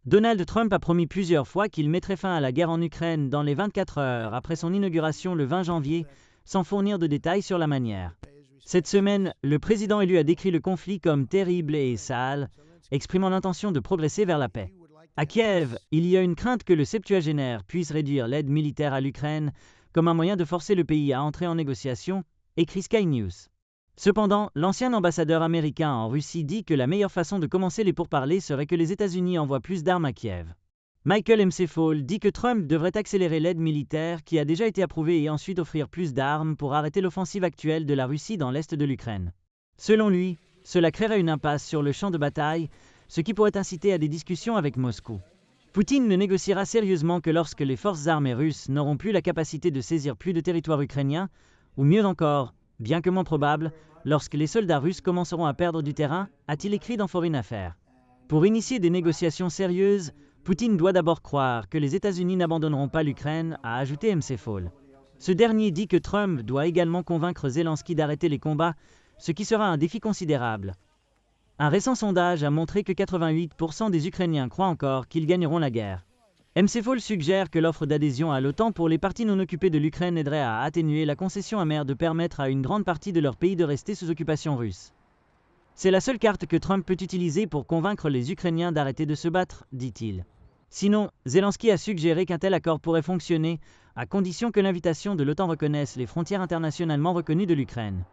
Donald Trump a promis plusieurs fois qu'il mettrait fin à la guerre en Ukraine dans les 24 heures après son inauguration le 20 janvier, sans fournir de détails sur la manière. Cette semaine, le président élu a décrit le conflit comme terrible et sale, exprimant l'intention de progresser vers la paix. À Kiev, il y a une crainte que le septuagénaire puisse réduire l'aide militaire à l'Ukraine comme un moyen de forcer le pays à entrer en négociation, écrit Sky News. Cependant, l'ancien ambassadeur américain en Russie dit que la meilleure façon de commencer les pourparlers serait que les États-Unis envoient plus d'armes à Kiev. Michael McFaul dit que Trump devrait accélérer l'aide militaire qui a déjà été approuvée et ensuite offrir plus d'armes pour arrêter l'offensive actuelle de la Russie dans l'est de l'Ukraine. Selon lui, cela créerait une impasse sur le champ de bataille, ce qui pourrait inciter à des discussions avec Moscou. Poutine ne négociera sérieusement que lorsque les forces armées russes n'auront plus la capacité de saisir plus de territoire ukrainien, ou mieux encore, bien que moins probable, lorsque les soldats russes commenceront à perdre du terrain, a-t-il écrit dans Foreign Affairs. Pour initier des négociations sérieuses, Poutine doit d'abord croire que les États-Unis n'abandonneront pas l'Ukraine, a ajouté McFaul. Ce dernier dit que Trump doit également convaincre Zelensky d'arrêter les combats, ce qui sera un défi considérable. Un récent sondage a montré que 88% des Ukrainiens croient encore qu'ils gagneront la guerre. McFaul suggère que l'offre d'adhésion à l'OTAN pour les parties non occupées de l'Ukraine aiderait à atténuer la concession amère de permettre à une grande partie de leur pays de rester sous occupation russe. C'est la seule carte que Trump peut utiliser pour convaincre les Ukrainiens d'arrêter de se battre, dit-il. Sinon, Zelensky a suggéré qu'un tel accord pourrait fonctionner, à condition que l'invitation de l'OTAN reconnaisse les frontières internationalement reconnues de l'Ukraine.